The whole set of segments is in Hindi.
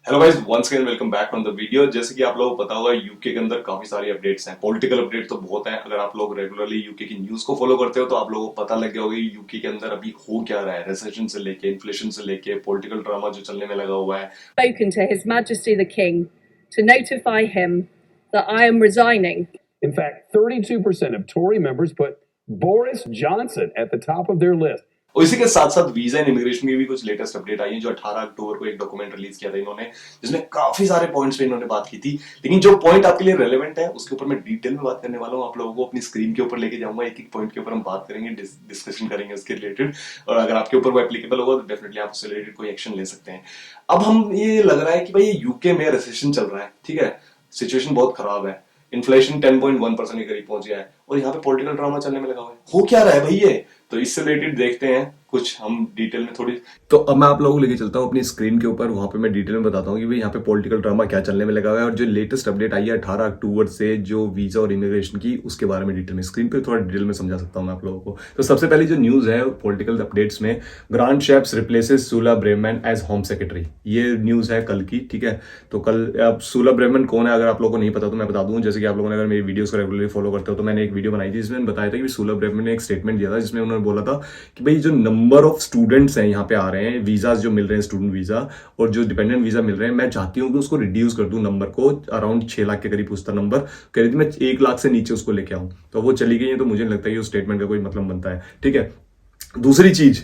Hello guys, once again welcome back on the video. जैसे कि आप लोगों को पता होगा, यूके के अंदर काफी सारी अपडेट्स हैं। पॉलिटिकल अपडेट तो बहुत हैं। अगर आप लोग रेगुलरली यूके की न्यूज को फॉलो करते हो तो आप लोगों को पता लग गया होगा यूके के अंदर अभी हो क्या रहा है। रिसेशन से लेके, इन्फ्लेशन से लेके, पॉलिटिकल ड्रामा जो चलने में लगा हुआ है। Spoken to His Majesty the King to notify him that I am resigning. In fact, 32% of Tory members put Boris Johnson at the top of their list. और इसी के साथ साथ वीजा एंड इमिग्रेशन की भी कुछ लेटेस्ट अपडेट आई है, जो 18 अक्टूबर को एक डॉक्यूमेंट रिलीज किया था इन्होंने, जिसमें काफी सारे पॉइंट्स पे इन्होंने बात की थी। लेकिन जो पॉइंट आपके लिए रेलेवेंट है उसके ऊपर मैं डिटेल में बात करने वाला हूँ। आप लोगों को अपनी स्क्रीन के ऊपर लेके जाऊंगा, एक एक पॉइंट के ऊपर हम बात करेंगे, डिस्कशन करेंगे उसके रिलेटेड। और अगर आपके ऊपर वो एप्लीकेबल होगा तो डेफिनेटली आप उससे रिलेटेड कोई एक्शन ले सकते हैं। अब हम ये लग रहा है कि भाई यूके में रिसेशन चल रहा है, ठीक है, सिचुएशन बहुत खराब है, इन्फ्लेशन 10.1% के करीब पहुंच गया है और यहाँ पे पॉलिटिकल ड्रामा चलने में लगा हुआ है। हो क्या रहा है भाई ये? तो इससे रिलेटेड देखते हैं कुछ हम डिटेल में थोड़ी। तो अब मैं आप लोगों को लेके चलता हूँ अपनी स्क्रीन के ऊपर, वहां पे मैं डिटेल में बताता हूँ कि भाई यहाँ पे पॉलिटिकल ड्रामा क्या चलने में लगा हुआ है। और जो लेटेस्ट अपडेट आई है 18 अक्टूबर से, जो वीजा और इमिग्रेशन की, उसके बारे में डिटेल में स्क्रीन पे थोड़ा डिटेल में समझा सकता हूँ मैं आप लोगों को। तो सबसे पहले जो न्यूज है पॉलिटिकल अपडेट्स में, Grant Shapps replaces Suella Braverman as home secretary, ये न्यूज है कल की, ठीक है। तो कल अब सूला ब्रेमैन कौन है, अगर आप लोगों को नहीं पता तो मैं बता दूं। जैसे कि आप लोगों ने अगर मेरी वीडियोस को रेगुलरली फॉलो करते हो तो मैंने एक वीडियो बनाई थी जिसमें बताया था कि सूला ब्रेमैन ने एक स्टेटमेंट दिया था जिसमें उन्होंने बोला था कि भाई जो नंबर ऑफ स्टूडेंट्स हैं यहाँ पे आ रहे हैं, वीजाज जो मिल रहे हैं, स्टूडेंट वीजा और जो डिपेंडेंट वीजा मिल रहे हैं, मैं चाहती हूँ कि उसको रिड्यूस कर दूं नंबर को, अराउंड 6 लाख के करीब उसका नंबर कह रही थी, मैं 1 लाख से नीचे उसको लेके आऊं। तो वो चली गई है, तो मुझे नहीं लगता कि उस स्टेटमेंट का कोई मतलब बनता है, ठीक है। दूसरी चीज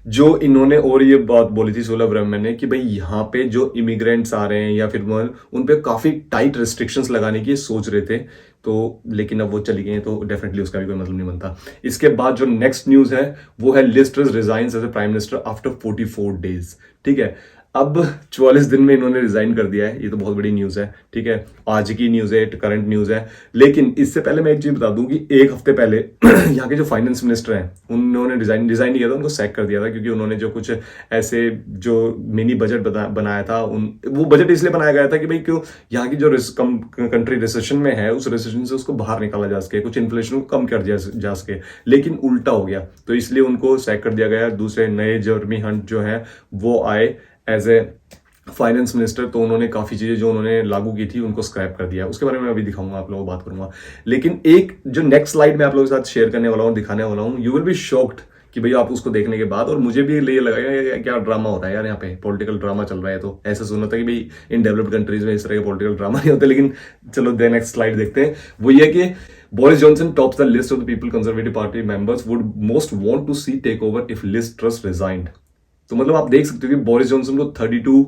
जो इन्होंने और ये बात बोली थी सोलह ब्रह्मन ने कि भाई यहाँ पे जो इमिग्रेंट्स आ रहे हैं या फिर उन पे काफी टाइट रिस्ट्रिक्शंस लगाने की सोच रहे थे, तो लेकिन अब वो चली गई हैं, तो डेफिनेटली उसका भी कोई मतलब नहीं बनता। इसके बाद जो नेक्स्ट न्यूज है वो है Liz Truss resigns as a prime minister after 44 days, ठीक है। अब 44 दिन में इन्होंने रिजाइन कर दिया है, ये तो बहुत बड़ी न्यूज है, ठीक है। आज की न्यूज है, करंट न्यूज है। लेकिन इससे पहले मैं एक चीज बता दूं कि एक हफ्ते पहले यहाँ के जो फाइनेंस मिनिस्टर हैं उन्होंने रिजाइन नहीं किया था, उनको सैक कर दिया था, क्योंकि उन्होंने जो कुछ ऐसे जो मिनी बजट बनाया था, वो बजट इसलिए बनाया गया था कि भाई क्यों यहाँ की जो कंट्री रिसेशन में है, उस रिसेशन से उसको बाहर निकाला जा सके, कुछ इन्फ्लेशन को कम कर दिया जा सके। लेकिन उल्टा हो गया, तो इसलिए उनको सैक कर दिया गया। दूसरे नए जर्मी हंट जो है वो आए एज ए फाइनेंस मिनिस्टर, तो उन्होंने काफी चीजें जो उन्होंने लागू की थी उनको स्क्रैप कर दिया। उसके बारे में अभी दिखाऊंगा, आप लोगों को बात करूंगा। लेकिन एक जो नेक्स्ट स्लाइड में आप लोगों के साथ शेयर करने वाला हूं, दिखाने वाला हूं, यू विल बी शॉक्ड कि भैया आप उसको देखने के बाद, और मुझे भी ये लगा क्या ड्रामा होता है यार, यहाँ पे पॉलिटिकल ड्रामा चल रहा है। तो ऐसा सुना था कि भाई इन डेवलप्ड कंट्रीज में इस तरह के पॉलिटिकल ड्रामा नहीं होते। लेकिन चलो दे नेक्स्ट स्लाइड देखते हैं। वो ये कि Boris Johnson tops the list of the people Conservative Party members would most want to see take over if Liz Truss resigned. तो मतलब आप देख सकते हो कि बोरिस जॉनसन को 32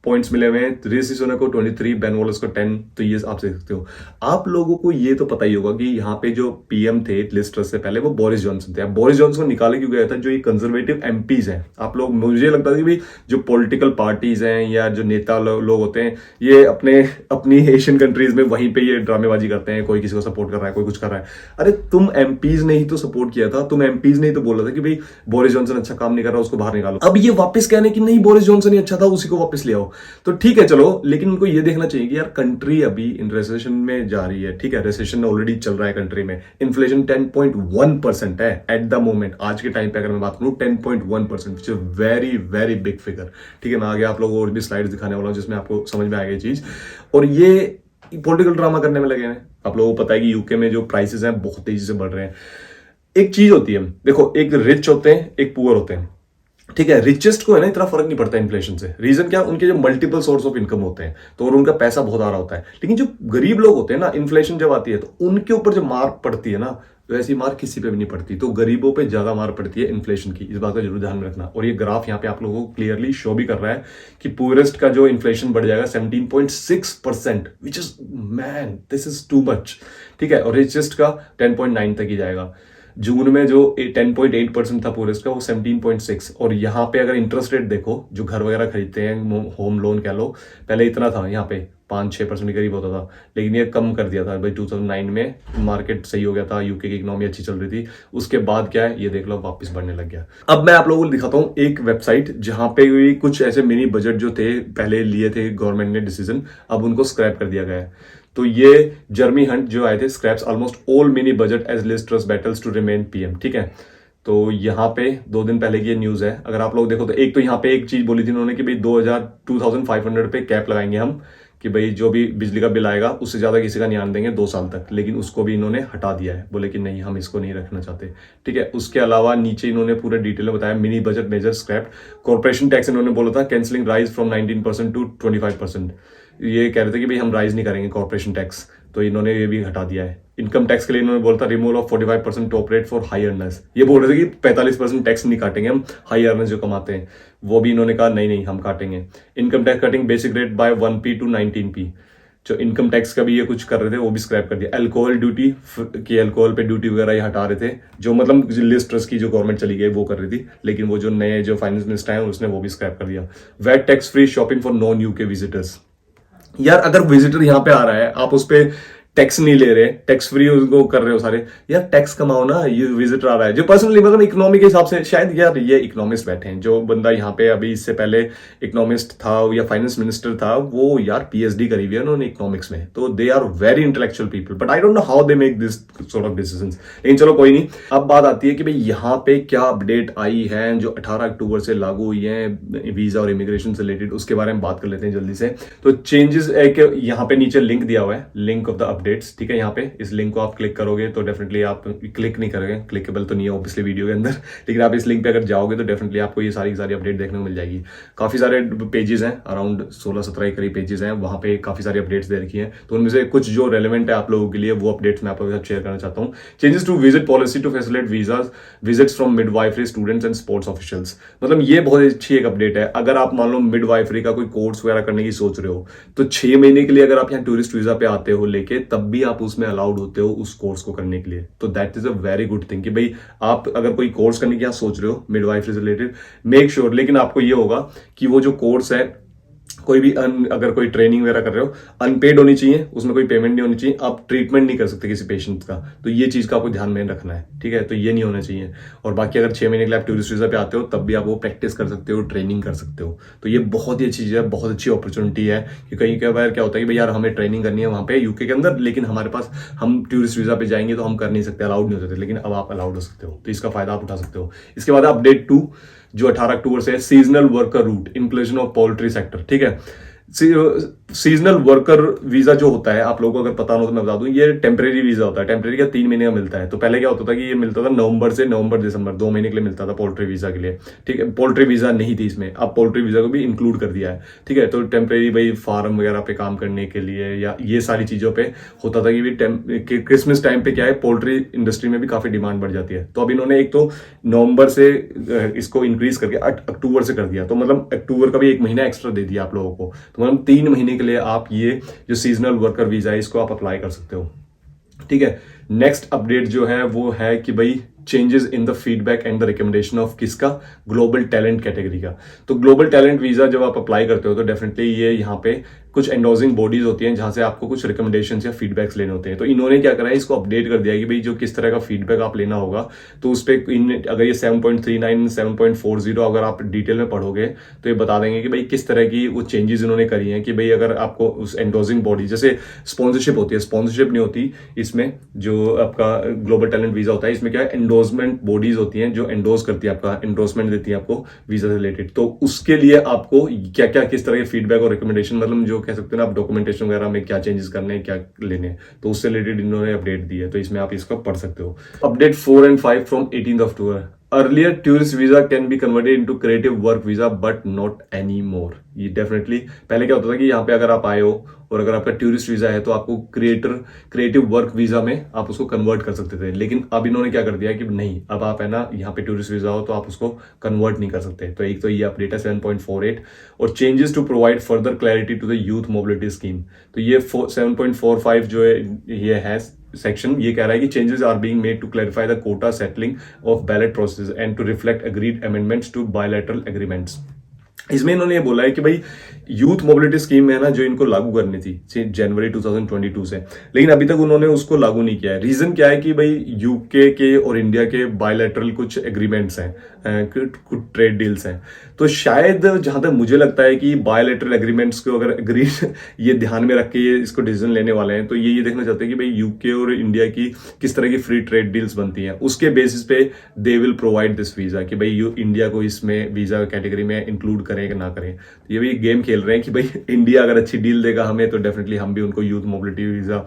पॉइंट्स मिले हुए हैं, ऋषि सुनक को 23, बेन वॉलस को 10। तो ये आप देख सकते हो। आप लोगों को ये तो पता ही होगा कि यहाँ पे जो पीएम थे लिज ट्रस से पहले वो बोरिस जॉनसन थे। अब बोरिस जॉनसन को निकाले क्यों गया था? जो ये कंजर्वेटिव एमपीज हैं, आप लोग, मुझे लगता है कि जो पॉलिटिकल पार्टीज हैं या जो नेता लोग होते हैं, ये अपनी एशियन कंट्रीज में वहीं पे ये ड्रामेबाजी करते हैं, कोई किसी को सपोर्ट कर रहा है, कोई कुछ कर रहा है। अरे तुम एमपीज ने ही तो सपोर्ट किया था, तुम एमपीज ने ही तो बोला था कि भाई बोरिस जॉनसन अच्छा काम नहीं कर रहा, उसको बाहर निकालो। अब ये वापस कहने की नहीं बोरिस जॉनसन ही अच्छा था, उसी को वापस ले आओ। तो ठीक है चलो, लेकिन उनको ये देखना चाहिए कि यार कंट्री अभी इन रिसेशन में जा रही है, ठीक है, रिसेशन ऑलरेडी चल रहा है कंट्री में। इन्फ्लेशन 10.1% है एट द मोमेंट, आज के टाइम पे अगर मैं बात करूं 10.1%, which is very very big figure, ठीक है। मैं आगे आप लोगों को और भी स्लाइड्स दिखाने वाला हूं जिसमें आपको समझ में आएगी चीज। और ये पॉलिटिकल ड्रामा करने में लगे हैं। आप लोगों को पता है कि यूके में जो प्राइसेस हैं बहुत तेजी से बढ़ रहे हैं। एक चीज होती है, देखो, एक रिच होते हैं, एक पुअर होते हैं, ठीक है। रिचेस्ट को है ना इतना फर्क नहीं पड़ता इन्फ्लेशन से। रीजन क्या? उनके जो मल्टीपल सोर्स ऑफ इनकम होते हैं, तो और उनका पैसा बहुत आ रहा होता है। लेकिन जो गरीब लोग होते हैं ना, इन्फ्लेशन जब आती है तो उनके ऊपर जो मार पड़ती है ना, वैसी मार किसी पे भी नहीं पड़ती। तो गरीबों पे ज्यादा मार पड़ती है इन्फ्लेशन की, इस बात का जरूर ध्यान में रखना। और ये ग्राफ यहाँ पे आप लोगों को क्लियरली शो भी कर रहा है कि पुअरेस्ट का जो इन्फ्लेशन बढ़ जाएगा 17.6%, which is, man, this is too much, ठीक है। और रिचेस्ट का 10.9 तक ही जाएगा। जून में जो 10.8% था पुअरेस्ट का, वो 17.6। और यहाँ पे अगर इंटरेस्ट रेट देखो, जो घर वगैरह खरीदते हैं, होम लोन कह लो, पहले इतना था, यहाँ पे 5-6% के करीब होता था, लेकिन ये कम कर दिया था भाई 2009 में। मार्केट सही हो गया था, यूके की इकोनॉमी अच्छी चल रही थी। उसके बाद क्या है, ये देख लो, वापस बढ़ने लग गया। अब मैं आप लोगों को दिखाता हूँ एक वेबसाइट जहां पे भी कुछ ऐसे मिनी बजट जो थे पहले लिए थे गवर्नमेंट ने डिसीजन, अब उनको स्क्रैप कर दिया गया है। तो ये जर्मी हंट जो आए थे, scraps almost all mini budget as Liz Truss battles to remain PM, ठीक है। तो यहाँ पे 2 दिन पहले की ये न्यूज़ है। अगर आप लोग देखो तो एक तो यहाँ पे एक चीज़ बोली थी इन्होंने कि भाई 2500 पे कैप लगाएंगे हम, कि भाई जो भी बिजली का बिल आएगा उससे ज़्यादा किसी का नहीं आने देंगे 2 साल तक, लेकिन उसको भी इन्होंने हटा दिया है, बोले कि नहीं हम इसको नहीं रखना चाहते। ठीक है, उसके अलावा नीचे इन्होंने पूरे डिटेल में बताया mini budget major scrapped, corporation tax इन्होंने बोला था कैंसिलिंग राइज फ्रॉम 19% टू 25%। ये कह रहे थे कि भाई हम राइज नहीं करेंगे कॉर्पोरेशन टैक्स, तो इन्होंने ये भी हटा दिया है। इनकम टैक्स के लिए इन्होंने बोला था removal of 45% top rate for high earners, ये बोल रहे थे कि 45% टैक्स नहीं काटेंगे हम, हाई अर्नर्स जो कमाते हैं वो भी इन्होंने कहा नहीं हम काटेंगे। Income tax cutting basic rate by 1p to 19p, जो इनकम टैक्स का भी ये कुछ कर रहे थे वो भी स्क्रैप कर दिया। अल्कोहल ड्यूटी की अल्कोहल पे ड्यूटी वगैरह ये हटा रहे थे, जो मतलब लिस्ट ट्रस्ट की जो गवर्नमेंट चली गई वो कर रही थी, लेकिन वो जो नए जो फाइनेंस मिनिस्टर हैं उसने वो भी स्क्रैप कर दिया। VAT tax free shopping for non UK visitors, यार अगर विजिटर यहाँ पे आ रहा है आप उस पर टैक्स नहीं ले रहे, टैक्स फ्री उसको कर रहे हो सारे, यार टैक्स कमाओ ना। ये विजिटर आ रहा है जो पर्सनली मतलब इकोनॉमी के हिसाब से, शायद यार ये इकोनॉमिस्ट बैठे हैं, जो बंदा यहाँ पे अभी इससे पहले इकोनॉमिस्ट था या फाइनेंस मिनिस्टर था, वो यार पीएचडी करी हुई है उन्होंने इकोनॉमिक्स में, तो they are very intellectual people, but I don't know how they make this sort of decisions. लेकिन चलो कोई नहीं। अब बात आती है कि भाई यहाँ पे क्या अपडेट आई है जो 18 अक्टूबर से लागू हुई है वीजा और इमिग्रेशन से रिलेटेड, उसके बारे में बात कर लेते हैं जल्दी से। तो चेंजेस एक यहाँ पे नीचे लिंक दिया हुआ है, लिंक ऑफ द अपडेट्स, ठीक है। यहाँ पे इस लिंक को आप क्लिक करोगे तो डेफिनेटली आप क्लिक नहीं करोगे, क्लिकेबल तो नहीं है ऑब्वियसली वीडियो के अंदर, लेकिन आप इस लिंक पे अगर जाओगे तो डेफिनेटली आपको ये सारी अपडेट देखने को मिल जाएगी। काफी सारे पेजेस हैं, अराउंड 16-17 करीब पेजेस हैं, वहां पे काफी सारी अपडेट्स दे रखी हैं, तो उनमें से कुछ जो रेलेवेंट है आप लोगों के लिए वो अपडेट्स मैं आप लोगों के साथ शेयर करना चाहता हूँ। Changes to visit policy to facilitate visas visits from midwifery students and sports officials, मतलब ये बहुत अच्छी एक अपडेट है। अगर आप मान लो मिडवाइफरी का कोई कोर्स वगैरह करने की सोच रहे हो तो 6 महीने के लिए अगर आप यहाँ टूरिस्ट वीजा पे आते हो लेके, तब भी आप उसमें अलाउड होते हो उस कोर्स को करने के लिए, तो that is a very good thing कि भाई आप अगर कोई कोर्स करने की यहाँ सोच रहे हो मिडवाइफरी से रिलेटेड, मेक श्योर, लेकिन आपको ये होगा कि वो जो कोर्स है कोई भी अगर कोई ट्रेनिंग वगैरह कर रहे हो अनपेड होनी चाहिए, उसमें कोई पेमेंट नहीं होनी चाहिए, आप ट्रीटमेंट नहीं कर सकते किसी पेशेंट का, तो ये चीज का आपको ध्यान में रखना है, ठीक है, तो ये नहीं होना चाहिए। और बाकी अगर 6 महीने के लिए आप टूरिस्ट वीजा पे आते हो तब भी आप वो प्रैक्टिस कर सकते हो, ट्रेनिंग कर सकते हो, तो ये बहुत ही अच्छी चीज है, बहुत अच्छी अपॉर्चुनिटी है। कि कई बार क्या होता है कि भाई यार हमें ट्रेनिंग करनी है वहां पे यूके के अंदर, लेकिन हमारे पास हम टूरिस्ट वीजा पे जाएंगे तो हम कर नहीं सकते, अलाउड नहीं होते, लेकिन अब आप अलाउड हो सकते हो, तो इसका फायदा आप उठा सकते हो। इसके बाद अपडेट 2 जो 18 अक्टूबर से है, seasonal worker route inclusion of poultry sector, ठीक है। सीजनल वर्कर वीजा जो होता है, आप लोगों को अगर पता हो तो मैं बता दूं, ये टेम्परेरी वीजा होता है, टेम्परेरी का 3 महीने का मिलता है। तो पहले क्या होता था कि ये मिलता था नवंबर से दिसंबर 2 महीने के लिए मिलता था पोल्ट्री वीजा के लिए, ठीक है। पोल्ट्री वीजा नहीं थी इसमें, अब पोल्ट्री वीजा को भी इंक्लूड कर दिया है, ठीक है। तो टेम्परेरी भाई फार्म वगैरह पे काम करने के लिए या ये सारी चीजों पे होता था कि क्रिसमस टाइम पे क्या है, पोल्ट्री इंडस्ट्री में भी काफी डिमांड बढ़ जाती है, तो अब इन्होंने एक तो नवंबर से इसको इंक्रीज करके अक्टूबर से कर दिया, तो मतलब अक्टूबर का भी 1 महीना एक्स्ट्रा दे दिया आप लोगों को, तो मतलब 3 महीने के लिए आप ये जो सीजनल वर्कर वीजा है इसको आप अप्लाई कर सकते हो, ठीक है। नेक्स्ट अपडेट जो है वो है कि भाई changes in the feedback and the recommendation of किसका, ग्लोबल टैलेंट कैटेगरी का। तो ग्लोबल टैलेंट वीजा जब आप अप्लाई करते हो तो डेफिनेटली ये यहाँ पे कुछ एंडोजिंग बॉडीज होती हैं जहां से आपको कुछ रिकमेंडेशंस या फीडबैक्स लेने होते हैं, तो इन्होंने क्या करा है, इसको अपडेट कर दिया कि भाई जो किस तरह का फीडबैक आप लेना होगा, तो उस पर अगर ये 7.39 7.40 अगर आप डिटेल में पढ़ोगे तो ये बता देंगे कि भाई किस तरह की वो चेंजेस इन्होंने करी हैं। कि भाई अगर आपको उस एंडोजिंग बॉडी, जैसे स्पॉन्सरशिप होती है, स्पॉन्सरशिप नहीं होती इसमें, जो आपका ग्लोबल टैलेंट वीजा होता है इसमें क्या है, एंडोर्समेंट बॉडीज होती हैं जो एंडोर्स करती है, आपका एंडोर्समेंट देती है आपको वीजा से रिलेटेड, तो उसके लिए आपको क्या क्या किस तरह के फीडबैक और रिकमेंडेशन, मतलब जो कह सकते हो ना आप डॉक्यूमेंटेशन वगैरह में क्या चेंजेस करने हैं, क्या लेने हैं, तो उससे रिलेटेड इन्होंने अपडेट दी है, तो इसमें आप इसको पढ़ सकते हो। Update 4 and 5 from 18th October, earlier tourist visa can be converted into creative work visa but not any more. ये डेफिनेटली पहले क्या होता था कि यहाँ पे अगर आप आए हो और अगर आपका टूरिस्ट वीजा है तो आपको क्रिएटिव वर्क वीजा में आप उसको कन्वर्ट कर सकते थे, लेकिन अब इन्होंने क्या कर दिया कि नहीं, अब आप है ना यहाँ पे टूरिस्ट वीजा हो तो आप उसको कन्वर्ट नहीं कर सकते। तो एक तो ये अपडेट है 7.48, और changes to provide further clarity to the youth mobility scheme, तो ये 7.45 जो है ये है सेक्शन, ये कह रहा है कि changes are being made to clarify the quota settling of ballot process and to reflect agreed amendments to bilateral agreements. इसमें इन्होंने ये बोला है कि भाई यूथ मोबिलिटी स्कीम है ना, जो इनको लागू करनी थी जनवरी 2022 से, लेकिन अभी तक उन्होंने उसको लागू नहीं किया है। रीजन क्या है कि भाई यूके के और इंडिया के बायलैटरल कुछ एग्रीमेंट्स हैं, कुछ ट्रेड डील्स हैं, तो शायद जहां तक मुझे लगता है कि बायलैटरल एग्रीमेंट्स को अगर एग्री ये ध्यान में रख के ये इसको डिसीजन लेने वाले हैं, तो ये देखना चाहते हैं कि भाई यूके और इंडिया की किस तरह की फ्री ट्रेड डील्स बनती हैं, उसके बेसिस पे they will provide this visa, कि भाई इंडिया को इसमें वीजा कैटेगरी में इंक्लूड करें कि ना करें। तो ये भी गेम खेल रहे हैं कि भाई इंडिया अगर अच्छी डील देगा हमें, तो डेफिनेटली हम भी उनको youth mobility visa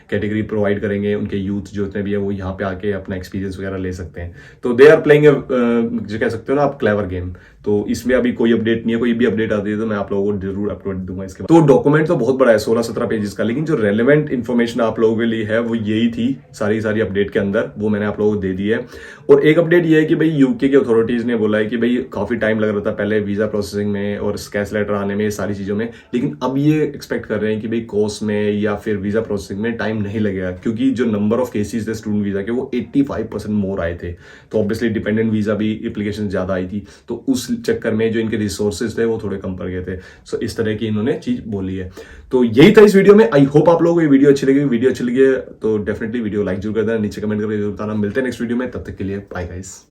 category provide करेंगे, उनके यूथ जो इतने भी है वो यहाँ पे आके अपना एक्सपीरियंस वगैरह ले सकते हैं। तो दे आर प्लेइंग जो कह सकते हो ना आप, क्लेवर गेम। तो इसमें अभी कोई अपडेट नहीं है, कोई भी अपडेट आती है तो मैं आप लोगों को जरूर अपडेट दूंगा इसके बाद। तो डॉक्यूमेंट तो बहुत बड़ा है, 16-17 पेजेस का, लेकिन जो रेलेवेंट इन्फॉर्मेशन आप लोगों के लिए है वो यही थी, सारी अपडेट के अंदर वो मैंने आप लोगों को दे दी है। और एक अपडेट ये है कि भाई यूके की अथॉरिटीज ने बोला है कि भाई काफी टाइम लग रहा था पहले वीजा प्रोसेसिंग में और स्कैच लेटर आने में, सारी चीजों में, लेकिन अब ये एक्सपेक्ट कर रहे हैं कि भाई कोर्स में या फिर वीजा प्रोसेसिंग में टाइम नहीं लगेगा, क्योंकि जो नंबर ऑफ केसेस थे स्टूडेंट वीजा के वो 85% मोर आए थे। तो ऑब्वियसली डिपेंडेंट वीजा भी एप्लीकेशन ज्यादा आई थी, तो उस चक्कर में जो इनके रिसोर्सेज थे वो थोड़े कम पड़ गए थे। सो इस तरह की इन्होंने चीज बोली है। तो यही था इस वीडियो में। आई होप आप लोगों को ये वीडियो अच्छी लगी। वीडियो अच्छी लगी तो डेफिनेटली वीडियो लाइक जरूर कर देना, नीचे कमेंट करके जरूर बताना। मिलते हैं नेक्स्ट वीडियो में, तब तक के लिए बाय गाइस।